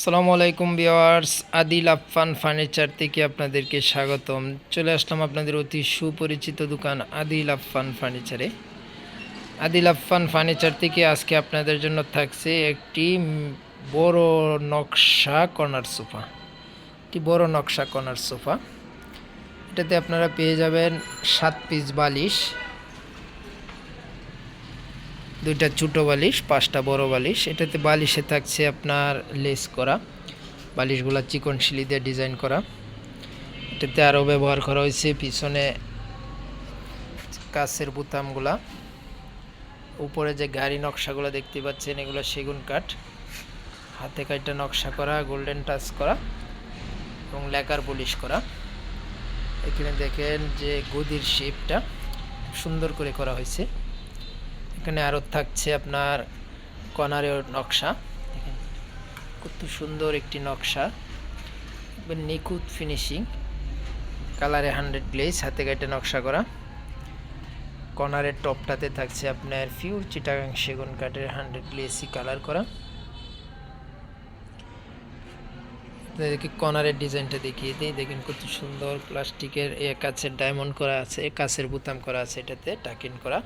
আসসালামু আলাইকুম viewers, Adil Affan furniture থেকে আপনাদেরকে স্বাগতম। চলে আসলাম আপনাদের অতি সুপরিচিত দোকান আদিল আফফান ফার্নিচারে। আদিল আফফান ফার্নিচার থেকে আজকে আপনাদের জন্য থাকছে একটি বড় নকশা কর্নার সোফা। একটি বড় নকশা কর্নার সোফা, এটাতে আপনারা পেয়ে যাবেন 7 পিস বালিশ, 2টা ছোটো বালিশ, 5টা বড় বালিশ। এটাতে বালিশে থাকছে আপনার লেস করা, বালিশগুলো চিকন শিলি দিয়ে ডিজাইন করা। এটাতে আরও ব্যবহার করা হয়েছে পিছনে কাচের বোতামগুলা। উপরে যে গাড়ি নকশাগুলো দেখতে পাচ্ছেন এগুলো সেগুন কাঠ, হাতে কাটা নকশা করা, গোল্ডেন টাচ করা এবং লেকার পলিশ করা। এখানে দেখেন যে গদির শেপটা সুন্দর করে করা হয়েছে। এখানে আরও থাকছে আপনার কর্নারের নকশা, দেখেন কত সুন্দর একটি নকশা, নিখুঁত ফিনিশিং, কালারে 100 গ্লেজ, হাতে কাটে নকশা করা। কর্নারের টপটাতে থাকছে আপনার পিওর চিটাগাং সেগুন কাঠের 100 গ্লেসি কালার করা। আপনাদেরকে কর্নারের ডিজাইনটা দেখিয়ে দিই, দেখেন কত সুন্দর প্লাস্টিকের কাচের ডায়মন্ড করা আছে, কাচের বোতাম করা আছে, এটাতে টাকিন করা।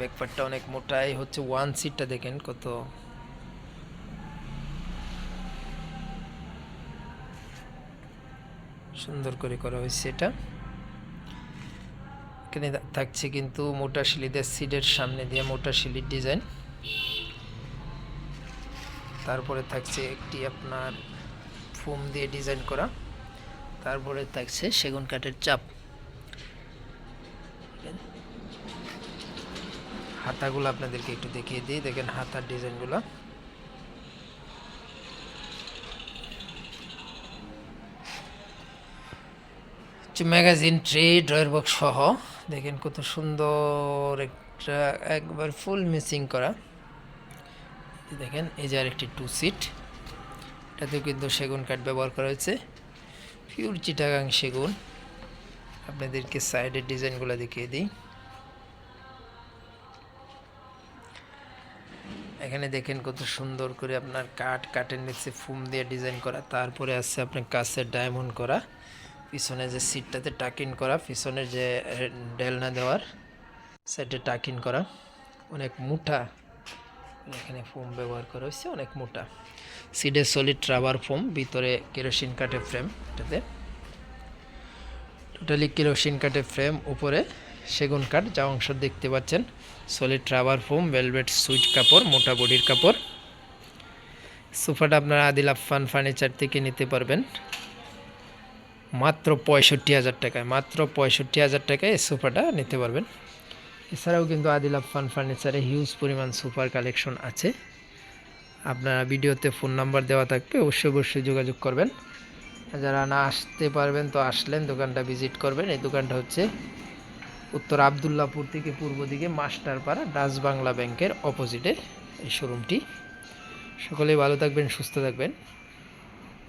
ব্যাকপার্টটা অনেক মোটাই হচ্ছে, 1 সিটটা দেখেন কত সুন্দর করে করা হয়েছে। এটা এখানে থাকছে কিন্তু মোটা শিলিদের সিটের সামনে দিয়ে মোটা শিলির ডিজাইন। তারপরে থাকছে একটি আপনার ফোম দিয়ে ডিজাইন করা, তারপরে থাকছে সেগুন কাঠের চাপ। হাতাগুলো আপনাদেরকে একটু দেখিয়ে দিই, দেখেন হাতার ডিজাইনগুলো ম্যাগাজিন ট্রে ড্রয়ার বক্স সহ, দেখেন কত সুন্দর একটা একবার ফুল মিসিং করা। দেখেন এই যে আরেকটি 2 সিট, এটাতেও কিন্তু সেগুন কাঠ ব্যবহার করা হয়েছে, পিওর চিটাগাং সেগুন। আপনাদেরকে সাইডের ডিজাইনগুলো দেখিয়ে দিই। এখানে দেখেন কত সুন্দর করে আপনার কাঠের নিচে ফোম দিয়ে ডিজাইন করা, তারপরে আছে আপনার কাচের ডায়মন্ড করা, পিছনে যে সিটটাতে টাকিন করা, পিছনের যে ডেলনা দেওয়ার সাইডে টাকিন করা, অনেক মোটা এখানে ফোম ব্যবহার করা হয়েছে, অনেক মোটা। সিডে সলিড রাবার ফোম, ভিতরে কেরোসিন কাঠের ফ্রেম, এটাতে টোটালি কেরোসিন কাঠের ফ্রেম, উপরে সেগুন কাঠ, যা অংশ দেখতে পাচ্ছেন solid rubber foam, velvet sweet কাপড়, মোটা বডির কাপড়। সোফাটা আপনারা আদিল আফফান ফার্নিচার থেকে নিতে পারবেন মাত্র 65,000 টাকায়, মাত্র 65,000 টাকায় এই সোফাটা নিতে পারবেন। এছাড়াও কিন্তু আদিল আফফান ফার্নিচারে হিউজ পরিমাণ সোফার কালেকশন আছে। আপনারা ভিডিওতে ফোন নাম্বার দেওয়া থাকবে, অবশ্যই যোগাযোগ করবেন। যারা না আসতে পারবেন তো আসলেন, দোকানটা ভিজিট করবেন। এই দোকানটা হচ্ছে উত্তর আবদুল্লাপুর থেকে পূর্ব দিকে মাস্টারপাড়া ডাচ বাংলা ব্যাংকের অপোজিটে এই শোরুমটি। সকলেই ভালো থাকবেন, সুস্থ থাকবেন।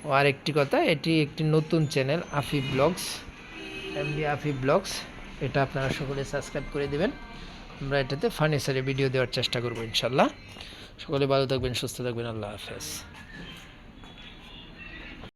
ও আরেকটি কথা, এটি একটি নতুন চ্যানেল আফি ব্লগস, এমডি আফি ব্লগস, এটা আপনারা সকলে সাবস্ক্রাইব করে দেবেন। আমরা এটাতে ফার্নিচারে ভিডিও দেওয়ার চেষ্টা করবো ইনশাল্লাহ। সকলে ভালো থাকবেন, সুস্থ থাকবেন, আল্লাহ হাফেজ।